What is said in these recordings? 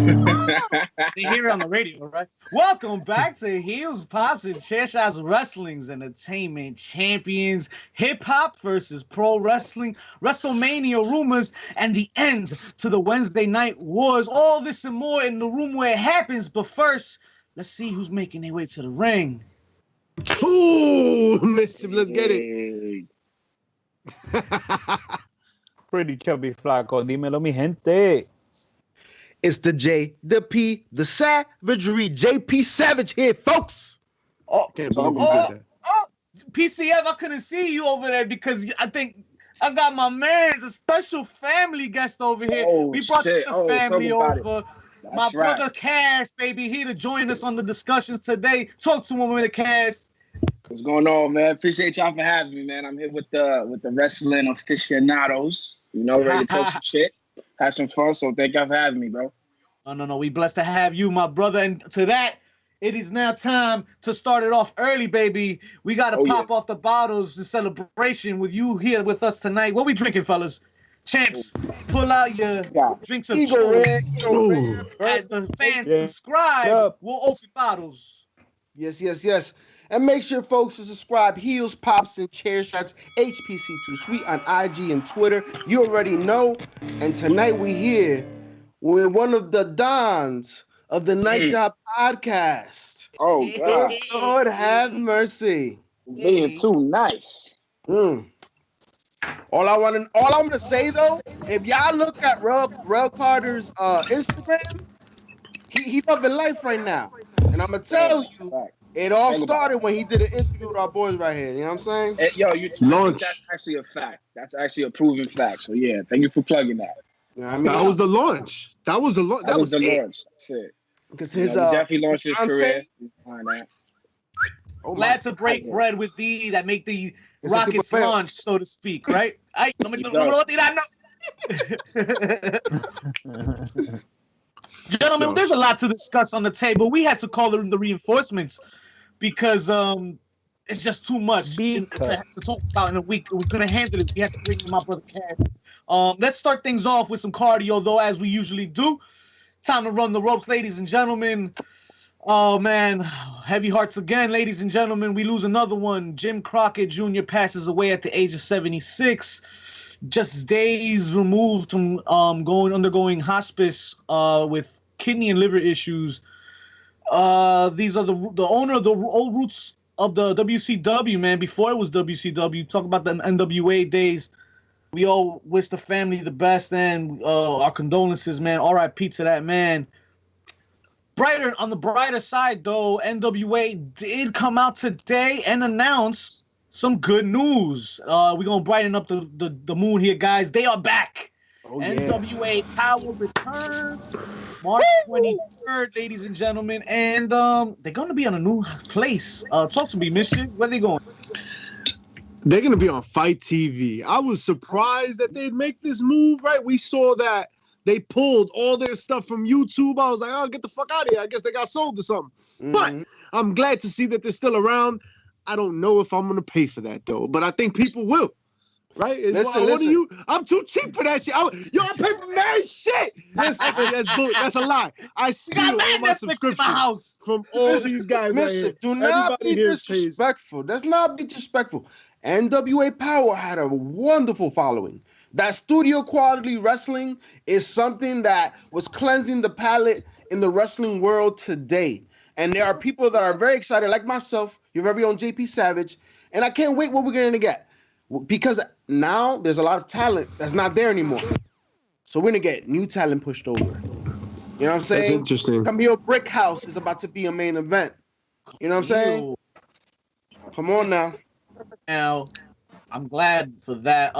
They hear it on the radio, right? Welcome back to Heels, Pops, and Chair Shots Wrestling's Entertainment Champions. Hip hop versus pro wrestling, WrestleMania rumors, and the end to the Wednesday night wars. All this and more in the room where it happens. But first, let's see who's making their way to the ring. Ooh, Mischief, let's get it. Pretty chubby flaco. Dímelo, mi gente. It's the J, the P, the savagery. JP Savage here, folks. Oh, Can't believe we did that. PCF, I couldn't see you over there because I think I got my man's a special family guest over here. We brought the family over. My brother Cass, baby, here to join us on the discussions today. Talk to him with the Cass. What's going on, man? Appreciate y'all for having me, man. I'm here with the wrestling aficionados. You know, ready to talk some shit, have some fun. So thank y'all for having me, bro. No. We blessed to have you, my brother. And to that, it is now time to start it off early, baby. We got to pop off the bottles in celebration with you here with us tonight. What we drinking, fellas? Champs, pull out your drinks of choice. As the fans subscribe, we'll open bottles. Yes. And make sure, folks, to subscribe. Heels, Pops, and Chair Shots. HPC2 Sweet on IG and Twitter. You already know. And tonight we here with one of the dons of the Night Job podcast. Oh, God. Lord have mercy. Being too nice. All I want to say though, if y'all look at Rel Carter's Instagram, he loving life right now. And I'm gonna tell you, it all started when he did an interview with our boys right here. You know what I'm saying? That's actually a fact. That's actually a proven fact. So yeah, thank you for plugging that. I mean, that was the launch. That was the launch. That was the launch. That's it. Because his definitely launched his career. Glad to break bread with thee that make the rockets launch, so to speak, right? Gentlemen, there's a lot to discuss on the table. We had to call in the reinforcements because it's just too much to talk about in a week. We couldn't handle it. We had to bring in my brother Cat. Let's start things off with some cardio, though, as we usually do. Time to run the ropes, ladies and gentlemen. Oh, man. Heavy hearts again, ladies and gentlemen. We lose another one. Jim Crockett Jr. passes away at the age of 76. Just days removed from undergoing hospice with kidney and liver issues. These are the owner of the old roots of the WCW, man. Before it was WCW, talk about the NWA days. We all wish the family the best, and our condolences, man. R.I.P. to that man. On the brighter side, though, NWA did come out today and announce some good news. We're going to brighten up the mood here, guys. They are back. NWA Power returns March 23rd, ladies and gentlemen. And they're going to be on a new place. Talk to me, Mischief. Where they going? They're going to be on Fight TV. I was surprised that they'd make this move, right? We saw that they pulled all their stuff from YouTube. I was like, oh, get the fuck out of here. I guess they got sold or something. But I'm glad to see that they're still around. I don't know if I'm going to pay for that, though. But I think people will. Right? Listen. I'm too cheap for that shit. I pay for mad shit. That's a lie. I steal all my subscriptions from all these guys right here. Do not be disrespectful. Let's not be disrespectful. NWA Power had a wonderful following. That studio quality wrestling is something that was cleansing the palate in the wrestling world today. And there are people that are very excited, like myself, your very own JP Savage, and I can't wait what we're going to get. Because now there's a lot of talent that's not there anymore. So we're going to get new talent pushed over. You know what I'm saying? That's interesting. Camille Brickhouse is about to be a main event. You know what I'm saying? Come on now. Now, I'm glad for that.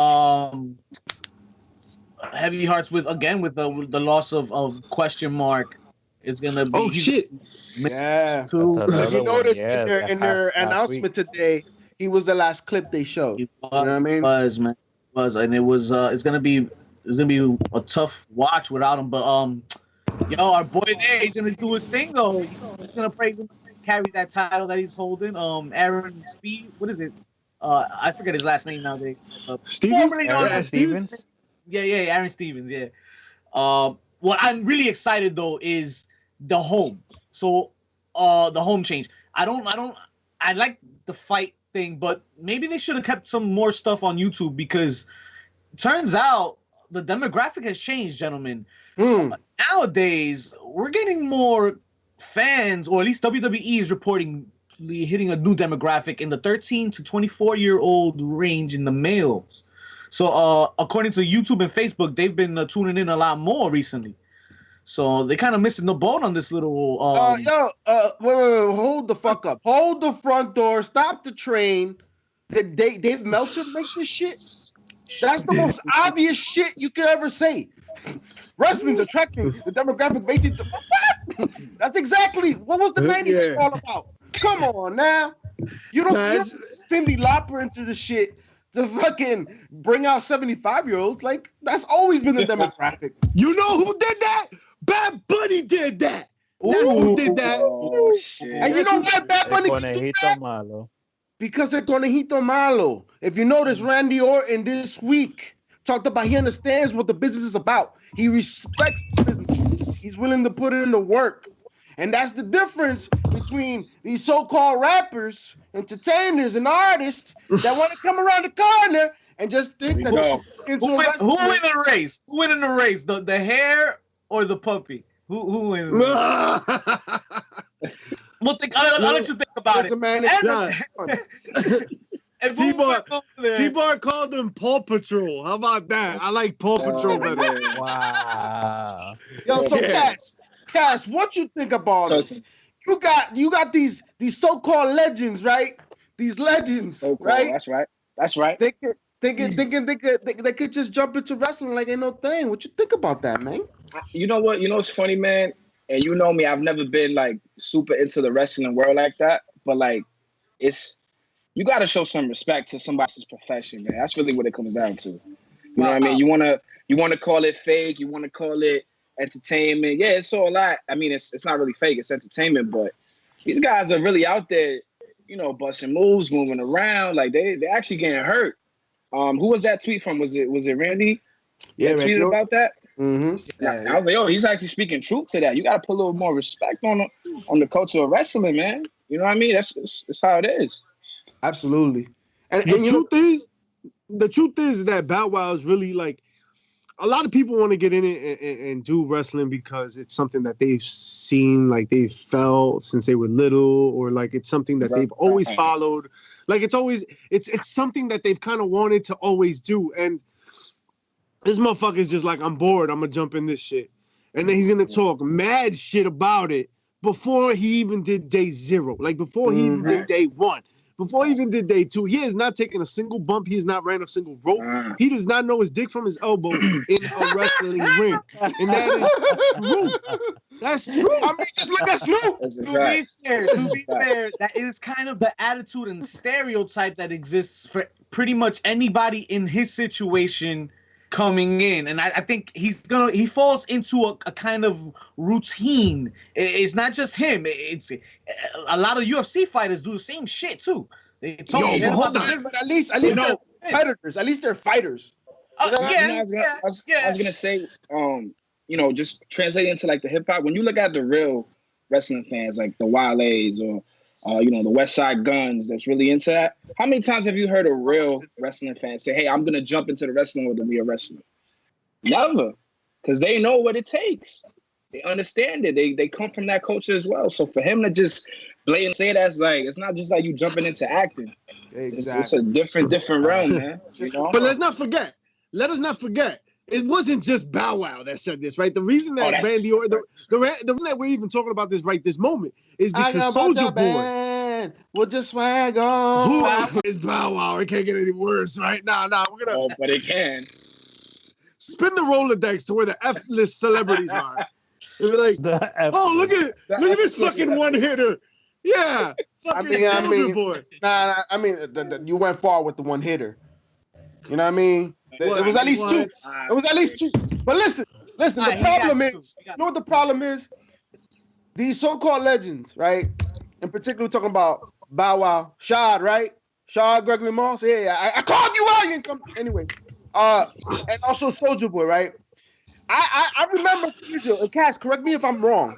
Heavy hearts with the loss of question mark. It's gonna be. Oh shit! Yeah. If you noticed in their announcement today, he was the last clip they showed. You know what I mean? And it was. It's gonna be a tough watch without him. But our boy there, he's gonna do his thing though. He's gonna praise him, carry that title that he's holding. Aaron Speed. What is it? I forget his last name nowadays. Stevens. Stevens. Yeah, Aaron Stevens. Yeah. what I'm really excited though is the home. So the home change. I like the fight thing, but maybe they should have kept some more stuff on YouTube because turns out the demographic has changed, gentlemen. Nowadays, we're getting more fans, or at least WWE is reportedly hitting a new demographic in the 13 to 24-year-old range in the males. So according to YouTube and Facebook, they've been tuning in a lot more recently. So they kind of missing the boat on this little. Wait, hold the fuck up. Hold the front door. Stop the train. Did Dave Meltzer make this shit? That's the most obvious shit you could ever say. Wrestling's attracting the demographic based. What? That's exactly what was the 90s all about. Come on now. You don't Cindy Lauper into the shit to fucking bring out 75-year-olds. Like, that's always been the demographic. You know who did that? Bad Bunny did that. That's who did that. Oh, shit. And you know why Bad Bunny can do that? Malo. Because they're Conejito Malo. If you notice, Randy Orton this week talked about he understands what the business is about. He respects the business. He's willing to put in the work. And that's the difference between these so-called rappers, entertainers, and artists that want to come around the corner and just think that who win the race? Who win in the race? The hare or the puppy? Who win? Well, I'll let you think about it. Man, T-Bar called them Paw Patrol. How about that? I like Paw Patrol better. Wow. Yo, so Cass, what you think about this? You got these so-called legends, right? These legends, right? That's right. They could just jump into wrestling like ain't no thing. What you think about that, man? You know what? You know what's funny, man? And you know me, I've never been like super into the wrestling world like that. But like, you got to show some respect to somebody's profession, man. That's really what it comes down to. You know what I mean? You want to call it fake. You want to call it entertainment. Yeah, it's all that. I mean, it's not really fake. It's entertainment. But these guys are really out there, you know, busting moves, moving around. Like they actually getting hurt. Who was that tweet from? Was it Randy? Yeah, that tweeted about that. Mm-hmm. Yeah, I was like, he's actually speaking truth to that. You got to put a little more respect on the culture of wrestling, man. You know what I mean? That's how it is. Absolutely. And the truth is that Bow Wow is really like, a lot of people want to get in it and do wrestling because it's something that they've seen, like they've felt since they were little, or like it's something that they've always followed. Like it's something that they've kind of wanted to always do. And this motherfucker's just like, I'm bored. I'm gonna jump in this shit, and then he's gonna talk mad shit about it before he even did day 0, like before he even did day 1. Before he even did day 2, he has not taken a single bump. He has not ran a single rope. He does not know his dick from his elbow in a wrestling ring. And that is true. That's true. I mean, just look at Snoop. To be fair, that is kind of the attitude and stereotype that exists for pretty much anybody in his situation coming in. And I think he falls into a kind of routine. It's not just him. It's a lot of UFC fighters do the same shit too. They talk shit about but at least they're competitors. At least they're fighters. I was gonna say, you know, just translating into like the hip hop. When you look at the real wrestling fans, like the Wale's or you know, the West Side Guns that's really into that. How many times have you heard a real wrestling fan say, hey, I'm going to jump into the wrestling world to be a wrestler? Never. Because they know what it takes. They understand it. They come from that culture as well. So for him to just blatantly say that's like, it's not just like you jumping into acting. Exactly. It's a different realm, man. You know? But let us not forget, it wasn't just Bow Wow that said this, right? The reason that Randy Orton, the reason that we're even talking about this right this moment is because Soulja Boy with the swag on. Who is Bow Wow? It can't get any worse, right? Nah, we're gonna. Oh, but it can. Spin the Rolodex to where the F-list celebrities are. It'll be like, look at this fucking one hitter. Yeah, fucking Soulja Boy. I mean, you went far with the one hitter. You know what I mean? It was at least 2. It was at least 2. But listen. The problem is, you know what the problem is? These so-called legends, right? In particular, we're talking about Bow Wow, Shad, right? Shad Gregory Moss. Yeah. I called you out. You didn't come anyway. And also Soulja Boy, right? I remember, Cass, correct me if I'm wrong.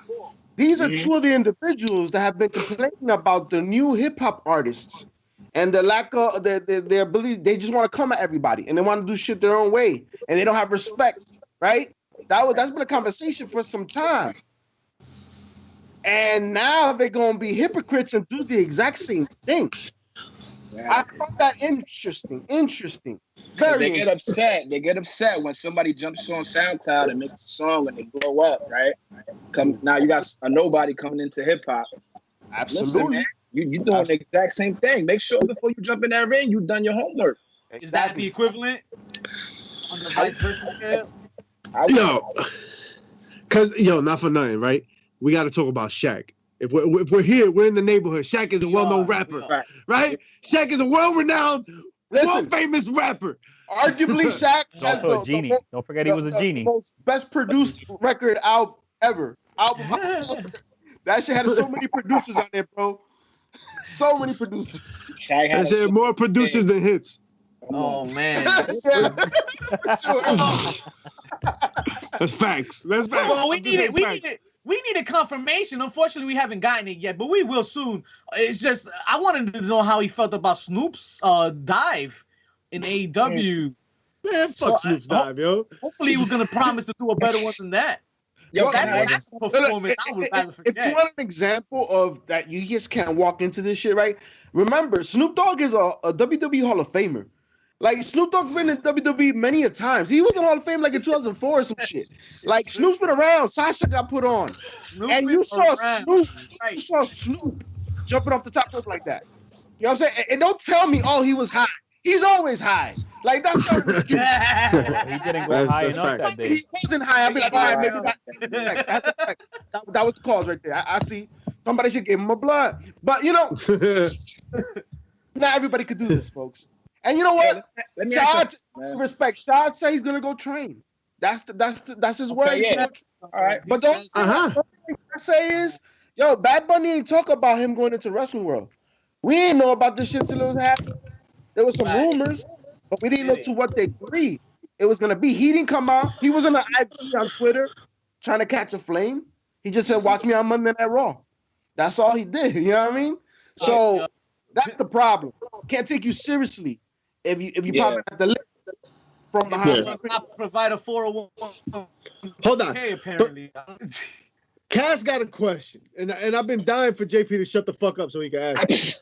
These are two of the individuals that have been complaining about the new hip hop artists and the lack of their ability. They just want to come at everybody and they want to do shit their own way and they don't have respect, right? That's been a conversation for some time. And now they're gonna be hypocrites and do the exact same thing. Yeah. I found that interesting. They get upset. They get upset when somebody jumps on SoundCloud and makes a song and they blow up, right? Now you got a nobody coming into hip hop. Absolutely, listen, man, you doing the exact same thing. Make sure before you jump in that ring, you've done your homework. Is that the equivalent on the vice versa scale? Not for nothing, right? We got to talk about Shaq. If we're here, we're in the neighborhood. Shaq is a well-known rapper, right? Shaq is a world-renowned, famous rapper. Arguably, Shaq has also a genie. Don't forget he was a genie. The most best produced record out ever. That shit had so many producers on there, bro. So many producers. That shit had more producers than hits. Oh man. That's facts. Well, we needed confirmation. Unfortunately, we haven't gotten it yet, but we will soon. It's just I wanted to know how he felt about Snoop's dive in AEW. Man, fuck Snoop's dive, yo. Hopefully, he was gonna promise to do a better one than that. Yo, that's a performance I would rather forget. If you want an example of that, you just can't walk into this shit, right? Remember, Snoop Dogg is a WWE Hall of Famer. Like, Snoop Dogg's been in WWE many a times. He was in Hall of Fame like in 2004 or some shit. Like, Snoop's been around. Sasha got put on. And you saw Snoop jumping off the top rope like that. You know what I'm saying? And don't tell me, he was high. He's always high. Like, that's not an excuse. He didn't go high enough that day. He wasn't high. I'd be like, all right, maybe that was the cause right there. I see. Somebody should give him a blood. But, not everybody could do this, folks. And you know what? Shad, respect. Shad say he's gonna go train. That's his word. Yeah. All right. But the only thing I say is, Bad Bunny ain't talk about him going into wrestling world. We ain't know about this shit till it was happening. There was some rumors, but we didn't know to what degree it was gonna be. He didn't come out. He was on the IG on Twitter trying to catch a flame. He just said, "Watch me on Monday Night Raw." That's all he did. You know what I mean? So that's the problem. Can't take you seriously. If you pop at the list from behind, provide a 401. Hold on. Okay, apparently. Cass got a question, and I've been dying for JP to shut the fuck up so he can ask.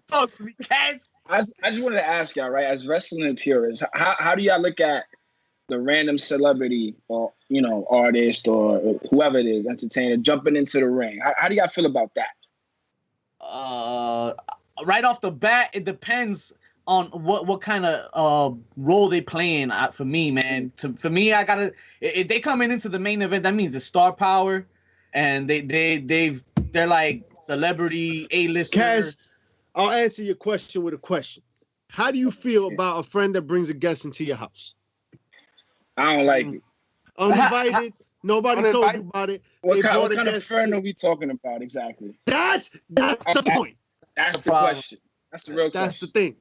Talk to me, Cass. I just wanted to ask y'all, right? As wrestling purists, how do y'all look at the random celebrity or artist or whoever it is, entertainer, jumping into the ring? How do y'all feel about that? Right off the bat, it depends on what kind of role they playing. For me, man, for me, I gotta. If they coming into the main event, that means the star power, and they're like celebrity A-listers. Cass, I'll answer your question with a question. How do you feel about a friend that brings a guest into your house? I don't like it. Uninvited. Nobody told you about it. What kind of friend are we talking about exactly? That's the point. That's the question. That's the real question. That's the thing.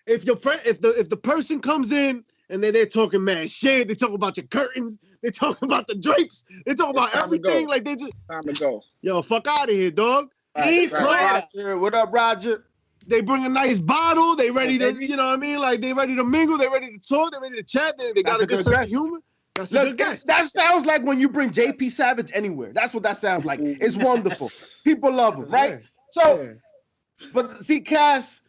If your friend, if the person comes in and they're talking mad shit, they talk about your curtains, they talk about the drapes, they talk about everything. Like they just time to go. Yo, fuck out of here, dog. Roger, what up, Roger? They bring a nice bottle. They ready to, you know what I mean? Like they ready to mingle. They ready to talk. They ready to chat. They got a good sense of humor. That's a good guess. That sounds like when you bring JP Savage anywhere. That's what that sounds like. It's wonderful. People love him, right? So, but see, Cass,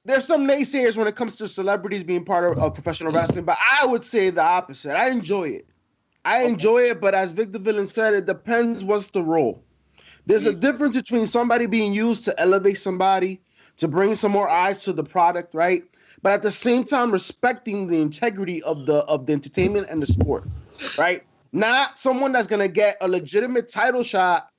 there's some naysayers when it comes to celebrities being part of professional wrestling, but I would say the opposite. I enjoy it. Enjoy it, but as Vic the Villain said, it depends what's the role. There's a difference between somebody being used to elevate somebody, to bring some more eyes to the product, right? But at the same time, respecting the integrity of the entertainment and the sport, right? Not someone that's gonna get a legitimate title shot,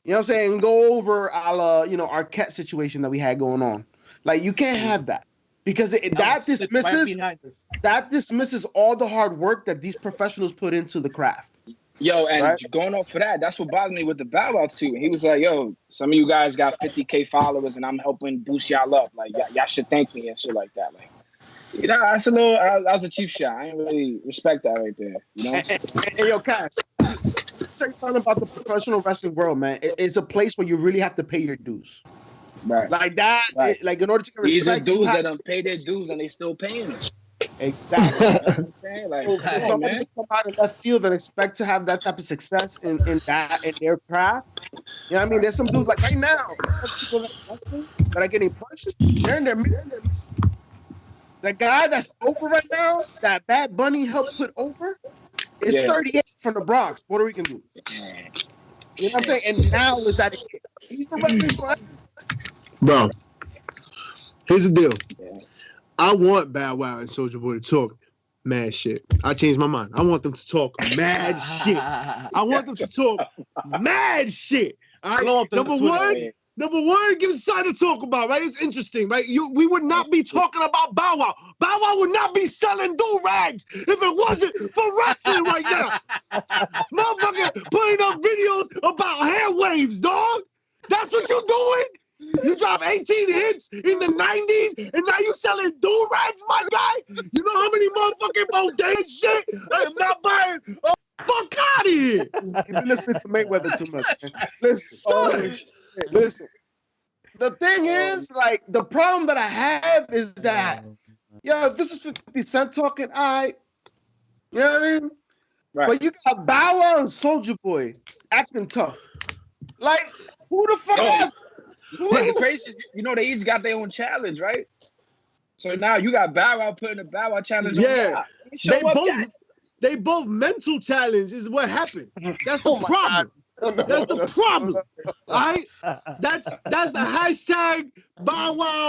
you know what I'm saying, and go over a la, Arquette situation that we had going on. Like, you can't have that because that dismisses all the hard work that these professionals put into the craft. Yo, and going off for that, that's what bothered me with the Bow Wow too. He was like, yo, some of you guys got 50K followers and I'm helping boost y'all up. Like, y'all should thank me and shit like that. Like, You know, that's a little. That was a cheap shot. I ain't really respect that right there. You know. Hey, yo, Cass. Say something about the professional wrestling world, man. It's a place where you really have to pay your dues. Right. Like that. Right. Like in order to get respect, These are dudes that don't pay their dues and they still paying them. Exactly. You know what I'm saying? Like, So come on, somebody man. come out of left field and expect to have that type of success in their craft. You know what I mean? There's some dudes like right now, people that are wrestling that are getting pushed. They're in their mid-30s. The guy that's over right now, that Bad Bunny helped put over, is 38 from the Bronx, Puerto Rican dude. You know what I'm saying? And now is that he's the wrestling fan. Bro, here's the deal. I want Bow Wow and Soulja Boy to talk mad shit. I changed my mind. I want them to talk mad shit. I want them to talk mad shit. All right. Number one, give us something to talk about, right? It's interesting, right? We would not be talking about Bow Wow. Bow Wow would not be selling do-rags if it wasn't for wrestling right now. Motherfucker putting up videos about hair waves, dog. That's what you doing? You dropped 18 hits in the 90s, and now you selling do-rags, my guy? You know how many motherfucking bodega shit I am not buying? Oh, fuck out of here. You've been listening to Mayweather too much, man. Listen. Listen, the thing is, like, the problem that I have is that, if this is 50 Cent talking, you know what I mean? Right. But you got Bow Wow and Soulja Boy acting tough. Like, who the fuck? The crazy, you know, they each got their own challenge, right? So now you got Bow Wow putting the Bow Wow challenge on. They both mental challenge is what happened. That's the problem. That's the problem. All right? That's the hashtag Bow Wow